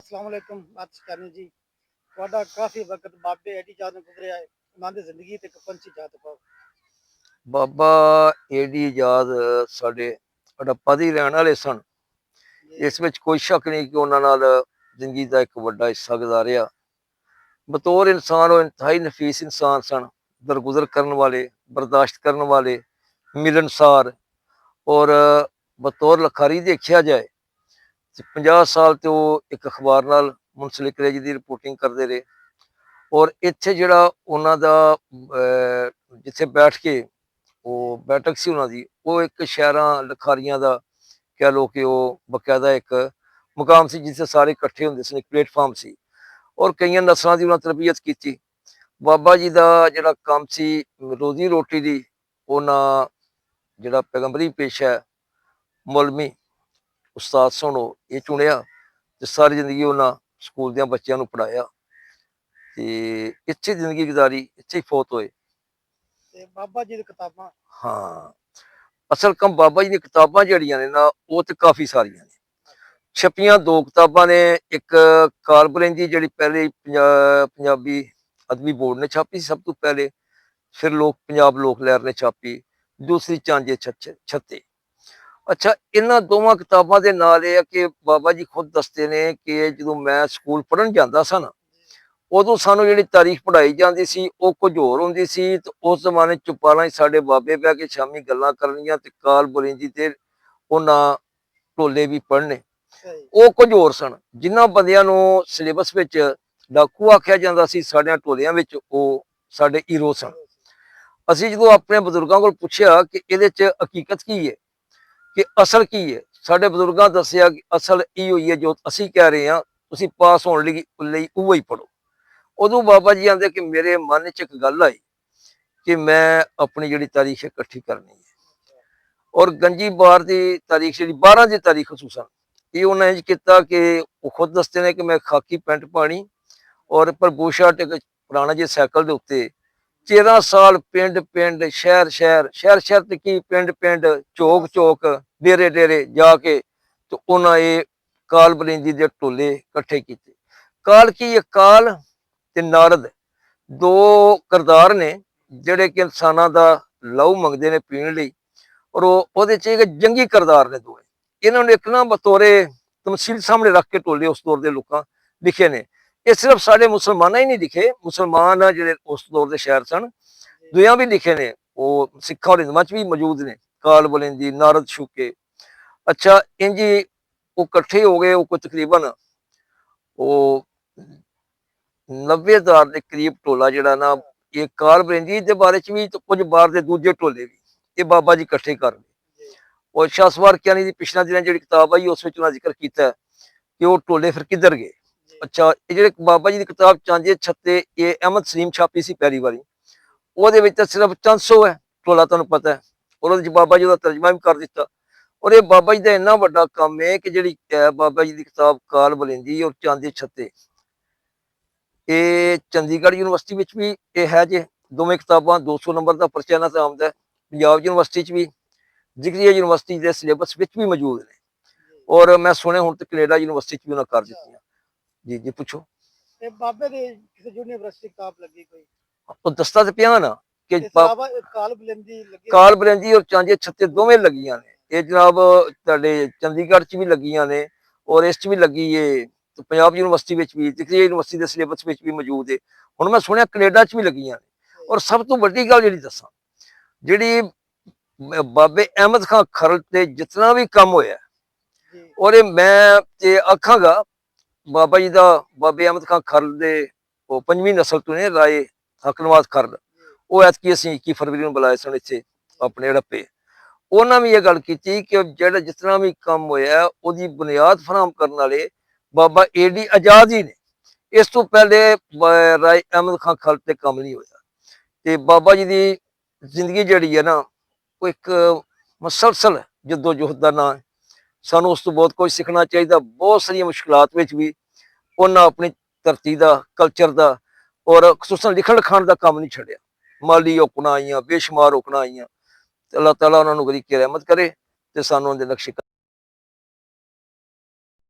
अस्सलामुअलैकुम बादशाह जी। ਤੁਹਾਡਾ ਕਾਫੀ ਵਕਤ ਬਾਬੇ ਐਡੀ ਯਾਦ ਨੂੰ ਗੁਜ਼ਰਿਆ ਹੈ। ਉਹਨਾਂ ਦੀ ਜ਼ਿੰਦਗੀ ਤੇ ਇੱਕ ਪੰਛੀ ਯਾਦ ਪਾਓ। ਬਾਬਾ ਏਡੀ ਆਜ਼ਾਦ ਸਾਡੇ ਹੜੱਪਾ ਦੇ ਰਹਿਣ ਵਾਲੇ ਸਨ। ਜੀ ਇਸ ਵਿੱਚ ਕੋਈ ਸ਼ੱਕ ਨਹੀਂ ਕਿ ਉਹਨਾਂ ਨਾਲ ਜ਼ਿੰਦਗੀ ਦਾ ਇੱਕ ਵੱਡਾ ਹਿੱਸਾ ਗੁਜ਼ਾਰਿਆ। ਬਤੌਰ ਇਨਸਾਨ ਉਹ ਇੰਤਹਾਈ ਨਫੀਸ ਇਨਸਾਨ ਸਨ, ਦਰਗੁਜ਼ਰ ਕਰਨ ਵਾਲੇ, ਬਰਦਾਸ਼ਤ ਕਰਨ ਵਾਲੇ, ਮਿਲਨਸਾਰ। ਔਰ ਬਤੌਰ ਲਖਾਰੀ ਦੇਖਿਆ ਜਾਏ ਤੇ 50 ਸਾਲ ਤੇ ਉਹ ਇੱਕ ਅਖਬਾਰ ਨਾਲ ਮੁਨਸਲਿਕ ਰਹੇ, ਜਿਹਦੀ ਰਿਪੋਰਟਿੰਗ ਕਰਦੇ ਰਹੇ। ਔਰ ਇੱਥੇ ਜਿਹੜਾ ਉਹਨਾਂ ਦਾ ਜਿੱਥੇ ਬੈਠ ਕੇ ਉਹ ਬੈਠਕ ਸੀ ਉਹਨਾਂ ਦੀ, ਉਹ ਇੱਕ ਸ਼ਾਇਰਾਂ ਲਿਖਾਰੀਆਂ ਦਾ ਕਹਿ ਲਓ ਕਿ ਉਹ ਬਕਾਇਦਾ ਇੱਕ ਮੁਕਾਮ ਸੀ, ਜਿੱਥੇ ਸਾਰੇ ਇਕੱਠੇ ਹੁੰਦੇ ਸਨ, ਇੱਕ ਪਲੇਟਫਾਰਮ ਸੀ। ਔਰ ਕਈਆਂ ਨਸਲਾਂ ਦੀ ਉਹਨਾਂ ਤਰਬੀਅਤ ਕੀਤੀ। ਬਾਬਾ ਜੀ ਦਾ ਜਿਹੜਾ ਕੰਮ ਸੀ ਰੋਜ਼ੀ ਰੋਟੀ ਦੀ, ਉਹਨਾਂ ਜਿਹੜਾ ਪੈਗੰਬਰੀ ਪੇਸ਼ਾ ਹੈ, ਮੌਲਵੀ ਉਸਤਾਦ ਸੋਹਣੋ ਇਹ ਚੁਣਿਆ ਤੇ ਸਾਰੀ ਜ਼ਿੰਦਗੀ ਉਹਨਾਂ ਸਕੂਲ ਦਿਆਂ ਬੱਚਿਆਂ ਨੂੰ ਪੜ੍ਹਾਇਆ ਤੇ ਇੱਥੇ ਜ਼ਿੰਦਗੀ ਗੁਜ਼ਾਰੀ, ਇੱਥੇ ਹੀ ਫੌਤ ਹੋਏ। ਤੇ ਬਾਬਾ ਜੀ ਦੀ ਕਿਤਾਬਾਂ। ਹਾਂ, ਅਸਲ ਕੰਮ ਬਾਬਾ ਜੀ ਦੀਆਂ ਕਿਤਾਬਾਂ ਜਿਹੜੀਆਂ ਨੇ ਨਾ, ਉਹ ਤੇ ਕਾਫੀ ਸਾਰੀਆਂ ਨੇ। ਛਪੀਆਂ ਦੋ ਕਿਤਾਬਾਂ ਨੇ, ਇੱਕ ਕਾਲਬਲੇਂਜੀ ਜਿਹੜੀ ਪਹਿਲੇ ਪੰਜਾਬੀ ਅਦਬੀ ਬੋਰਡ ਨੇ ਛਾਪੀ ਸੀ ਸਭ ਤੋਂ ਪਹਿਲੇ, ਫਿਰ ਪੰਜਾਬ ਲੋਕ ਲਹਿਰ ਨੇ ਛਾਪੀ, ਦੂਸਰੀ ਚਾਂਜੇ ਛੱਤੇ। ਅੱਛਾ, ਇਹਨਾਂ ਦੋਵਾਂ ਕਿਤਾਬਾਂ ਦੇ ਨਾਲ ਇਹ ਹੈ ਕਿ ਬਾਬਾ ਜੀ ਖੁਦ ਦੱਸਦੇ ਨੇ ਕਿ ਜਦੋਂ ਮੈਂ ਸਕੂਲ ਪੜ੍ਹਨ ਜਾਂਦਾ ਸਾਂ ਨਾ, ਉਦੋਂ ਸਾਨੂੰ ਜਿਹੜੀ ਤਾਰੀਖ ਪੜ੍ਹਾਈ ਜਾਂਦੀ ਸੀ ਉਹ ਕੁਝ ਹੋਰ ਹੁੰਦੀ ਸੀ। ਤੇ ਉਸ ਜ਼ਮਾਨੇ ਚੁਪਾਲਾਂ 'ਚ ਸਾਡੇ ਬਾਬੇ ਬਹਿ ਕੇ ਸ਼ਾਮੀ ਗੱਲਾਂ ਕਰਨੀਆਂ ਤੇ ਕਾਲਬਲੇਂਜੀ ਤੇ ਉਹਨਾਂ ਢੋਲੇ ਵੀ ਪੜ੍ਹਨੇ, ਉਹ ਕੁਝ ਹੋਰ ਸਨ। ਜਿਨ੍ਹਾਂ ਬੰਦਿਆਂ ਨੂੰ ਸਿਲੇਬਸ ਵਿੱਚ ਡਾਕੂ ਆਖਿਆ ਜਾਂਦਾ ਸੀ, ਸਾਡਿਆਂ ਢੋਲਿਆਂ ਵਿੱਚ ਉਹ ਸਾਡੇ ਹੀਰੋ ਸਨ। ਅਸੀਂ ਜਦੋਂ ਆਪਣੇ ਬਜ਼ੁਰਗਾਂ ਕੋਲ ਪੁੱਛਿਆ ਕਿ ਇਹਦੇ 'ਚ ਹਕੀਕਤ ਕੀ ਹੈ, ਕਿ ਅਸਲ ਕੀ ਹੈ, ਸਾਡੇ ਬਜ਼ੁਰਗਾਂ ਦੱਸਿਆ ਕਿ ਅਸਲ ਇਹ ਹੋਈ ਹੈ ਜੋ ਅਸੀਂ ਕਹਿ ਰਹੇ ਹਾਂ, ਤੁਸੀਂ ਪਾਸ ਹੋਣ ਲਈ ਉਹ ਹੀ ਪੜ੍ਹੋ। ਉਦੋਂ ਬਾਬਾ ਜੀ ਆਂਦੇ ਕਿ ਮੇਰੇ ਮਨ 'ਚ ਇੱਕ ਗੱਲ ਆਈ ਕਿ ਮੈਂ ਆਪਣੀ ਜਿਹੜੀ ਤਾਰੀਖ ਇਕੱਠੀ ਕਰਨੀ ਹੈ। ਔਰ ਗੰਜੀ ਬਾਰ ਦੀ ਤਾਰੀਖ, ਜਿਹੜੀ 12 ਦੀ ਤਾਰੀਖ ਖਸੂਸਨ, ਇਹ ਉਹਨਾਂ ਇੰਜ ਕੀਤਾ ਕਿ ਉਹ ਖੁਦ ਦੱਸਦੇ ਨੇ ਕਿ ਮੈਂ ਖਾਕੀ ਪੈਂਟ ਪਾਣੀ ਔਰ ਪ੍ਰਭੂ ਸ਼ਰਟ, ਇੱਕ ਪੁਰਾਣਾ ਜਿਹੇ ਸਾਈਕਲ ਦੇ ਉੱਤੇ 13 ਸਾਲ ਪਿੰਡ ਪਿੰਡ, ਸ਼ਹਿਰ ਸ਼ਹਿਰ, ਸ਼ਹਿਰ ਸ਼ਹਿਰ ਤੇ ਕੀ ਪਿੰਡ ਪਿੰਡ, ਚੌਕ ਚੌਕ, ਡੇਰੇ ਡੇਰੇ ਜਾ ਕੇ ਤੇ ਉਹਨਾਂ ਇਹ ਕਾਲਬਲੇਂਜੀ ਦੇ ਟੋਲੇ ਇਕੱਠੇ ਕੀਤੇ। ਕਾਲ ਕੀ ਹੈ? ਕਾਲ ਤੇ ਨਾਰਦ ਦੋ ਕਿਰਦਾਰ ਨੇ ਜਿਹੜੇ ਕਿ ਇਨਸਾਨਾਂ ਦਾ ਲਹੂ ਮੰਗਦੇ ਨੇ ਪੀਣ ਲਈ, ਔਰ ਉਹਦੇ 'ਚ ਇੱਕ ਜੰਗੀ ਕਿਰਦਾਰ ਨੇ ਦੋਵੇਂ। ਇਹਨਾਂ ਨੂੰ ਇੱਕ ਨਾ ਬਤੌਰੇ ਤਮਸੀਲ ਸਾਹਮਣੇ ਰੱਖ ਕੇ ਟੋਲੇ ਉਸ ਦੌਰ ਦੇ ਲੋਕਾਂ ਲਿਖੇ ਨੇ। ਇਹ ਸਿਰਫ ਸਾਡੇ ਮੁਸਲਮਾਨਾਂ ਹੀ ਨਹੀਂ ਲਿਖੇ, ਮੁਸਲਮਾਨ ਜਿਹੜੇ ਉਸ ਦੌਰ ਦੇ ਸ਼ਾਇਰ ਸਨ ਦੁਆ ਵੀ ਲਿਖੇ ਨੇ, ਉਹ ਸਿੱਖਾਂ ਔਰ ਹਿੰਦੂਆਂ 'ਚ ਵੀ ਮੌਜੂਦ ਨੇ, ਕਾਲਬਲੇਂਜੀ, ਨਾਰਦ ਸ਼ੂਕੇ। ਅੱਛਾ, ਇੰਜੀ ਉਹ ਇਕੱਠੇ ਹੋ ਗਏ। ਉਹ ਕੋਈ ਤਕਰੀਬਨ ਉਹ 90,000 ਦੇ ਕਰੀਬ ਟੋਲਾ ਜਿਹੜਾ ਨਾ, ਇਹ ਕਾਲਬਲੇਂਜੀ ਦੇ ਬਾਰੇ 'ਚ ਵੀ ਤੇ ਕੁਝ ਬਾਹਰ ਦੇ ਦੂਜੇ ਟੋਲੇ ਵੀ, ਇਹ ਬਾਬਾ ਜੀ ਇਕੱਠੇ ਕਰ ਗਏ। ਔਰ ਸ਼ਾਹਸਵਾਰ ਕਿਆਨੀ ਦੀ ਪਿਛਲਾ ਦਿਨਾਂ ਜਿਹੜੀ ਕਿਤਾਬ ਆਈ, ਉਸ ਵਿੱਚ ਉਹਨਾਂ ਜ਼ਿਕਰ ਕੀਤਾ ਕਿ ਉਹ ਟੋਲੇ ਫਿਰ ਕਿੱਧਰ ਗਏ। ਅੱਛਾ, ਇਹ ਜਿਹੜੇ ਬਾਬਾ ਜੀ ਦੀ ਕਿਤਾਬ ਚਾਂਜੇ ਛੱਤੇ, ਇਹ ਅਹਿਮਦ ਸਲੀਮ ਛਾਪੀ ਸੀ ਪਹਿਲੀ ਵਾਰੀ। ਉਹਦੇ ਵਿੱਚ ਤਾਂ ਸਿਰਫ 300 ਹੈ ਟੋਲਾ, ਤੁਹਾਨੂੰ ਪਤਾ ਹੈ। ਉਹਦੇ ਵਿੱਚ ਬਾਬਾ ਜੀ ਦਾ ਤਰਜਮਾ ਵੀ ਕਰ ਦਿੱਤਾ। ਔਰ ਇਹ ਬਾਬਾ ਜੀ ਦਾ ਇੰਨਾ ਵੱਡਾ ਕੰਮ ਹੈ ਕਿ ਜਿਹੜੀ ਬਾਬਾ ਜੀ ਦੀ ਕਿਤਾਬ ਕਾਲਬਲੇਂਜੀ ਔਰ ਚਾਂਜੇ ਛੱਤੇ, ਇਹ ਚੰਡੀਗੜ੍ਹ ਯੂਨੀਵਰਸਿਟੀ ਵਿੱਚ ਵੀ ਇਹ ਹੈ ਜੇ ਦੋਵੇਂ ਕਿਤਾਬਾਂ। 200 ਨੰਬਰ ਦਾ ਪਰਚਾ ਇਹਨਾਂ ਤੇ ਆਉਂਦਾ। ਪੰਜਾਬ ਯੂਨੀਵਰਸਿਟੀ 'ਚ ਵੀ, ਜ਼ਿਕਰੀਆ ਯੂਨੀਵਰਸਿਟੀ ਦੇ ਸਿਲੇਬਸ ਵਿੱਚ ਵੀ ਮੌਜੂਦ ਨੇ। ਔਰ ਮੈਂ ਸੁਣਿਆ ਹੁਣ ਤੇ ਕੈਨੇਡਾ ਯੂਨੀਵਰਸਿਟੀ 'ਚ ਵੀ ਉਹਨਾਂ ਕਰ ਦਿੱਤੀਆਂ। ਜੀ ਜੀ ਪੁੱਛੋ। ਤੇ ਬਾਬੇ ਦੇ ਕਿਸੇ ਯੂਨੀਵਰਸਿਟੀ ਕਿਤਾਬ ਲੱਗੀ ਕੋਈ? ਉਹ ਦਸਤਾ ਤੇ ਪਿਆ ਨਾ ਕਿ ਕਾਲਬਲੇਂਜੀ ਲੱਗੀ। ਕਾਲਬਲੇਂਜੀ ਔਰ ਚਾਂਜੇ ਛੱਤੇ ਦੋਵੇਂ ਲੱਗੀਆਂ ਨੇ। ਇਹ ਜਨਾਬ ਤੁਹਾਡੇ ਚੰਡੀਗੜ੍ਹ 'ਚ ਵੀ ਲੱਗੀਆਂ ਨੇ, ਔਰ ਇਸ 'ਚ ਵੀ ਲੱਗੀ ਏ, ਪੰਜਾਬ ਯੂਨੀਵਰਸਿਟੀ ਵਿੱਚ ਵੀ, ਜ਼ਿਕਰੀਆ ਯੂਨੀਵਰਸਿਟੀ ਦੇ ਸਿਲੇਬਸ ਵਿੱਚ ਵੀ ਮੌਜੂਦ ਹੈ। ਹੁਣ ਮੈਂ ਸੁਣਿਆ ਕੈਨੇਡਾ 'ਚ ਵੀ ਲੱਗੀਆਂ ਨੇ। ਔਰ ਸਭ ਤੋਂ ਵੱਡੀ ਗੱਲ ਜਿਹੜੀ ਦੱਸਾਂ, ਜਿਹੜੀ ਬਾਬੇ ਅਹਿਮਦ ਖਾਂ ਖਰਲ ਤੇ ਜਿਤਨਾ ਵੀ ਕੰਮ ਹੋਇਆ, ਔਰ ਇਹ ਮੈਂ ਤੇ ਆਖਾਂਗਾ ਬਾਬਾ ਜੀ ਦਾ, ਬਾਬੇ ਅਹਿਮਦ ਖਾਂ ਖਰਲ ਦੇ ਉਹ 5ਵੀਂ ਨਸਲ ਤੋਂ ਨੇ, ਰਾਏ ਹਕਨਵਾਜ਼ ਖਰਲ। ਉਹ ਐਤਕੀ ਅਸੀਂ 21 ਫਰਵਰੀ ਨੂੰ ਬੁਲਾਏ ਸਨ ਇੱਥੇ ਆਪਣੇ ਹੜੱਪੇ। ਉਹਨਾਂ ਵੀ ਇਹ ਗੱਲ ਕੀਤੀ ਕਿ ਜਿਹੜਾ ਜਿਤਨਾ ਵੀ ਕੰਮ ਹੋਇਆ ਉਹਦੀ ਬੁਨਿਆਦ ਫਰਾਹਮ ਕਰਨ ਵਾਲੇ ਬਾਬਾ ਏਡੀ ਆਜ਼ਾਦ ਹੀ ਨੇ। ਇਸ ਤੋਂ ਪਹਿਲੇ ਰਾਏ ਅਹਿਮਦ ਖਾਂ ਖਰਲ ਤੇ ਕੰਮ ਨਹੀਂ ਹੋਇਆ। ਤੇ ਬਾਬਾ ਜੀ ਦੀ ਜ਼ਿੰਦਗੀ ਜਿਹੜੀ ਹੈ ਨਾ, ਉਹ ਇੱਕ ਮੁਸਲਸਲ ਜਦੋਜਹਿਦ ਦਾ ਨਾਂ ਹੈ। ਸਾਨੂੰ ਉਸ ਤੋਂ ਬਹੁਤ ਕੁਝ ਸਿੱਖਣਾ ਚਾਹੀਦਾ। ਬਹੁਤ ਸਾਰੀਆਂ ਮੁਸ਼ਕਿਲਾਤ ਵਿੱਚ ਵੀ ਉਹਨਾਂ ਆਪਣੀ ਧਰਤੀ ਦਾ, ਕਲਚਰ ਦਾ ਔਰ ਖਸੂਸਨ ਲਿਖਣ ਲਿਖਾਣ ਦਾ ਕੰਮ ਨਹੀਂ ਛੱਡਿਆ। ਮਾਲੀ ਔਕੜਾਂ ਆਈਆਂ, ਬੇਸ਼ੁਮਾਰ ਔਕੜਾਂ ਆਈਆਂ। ਅੱਲਾਹ ਤਾਲਾ ਉਹਨਾਂ ਨੂੰ ਗਰੀਕ ਰਹਿਮਤ ਕਰੇ ਤੇ ਸਾਨੂੰ ਉਹਦੇ ਨਕਸ਼ੇ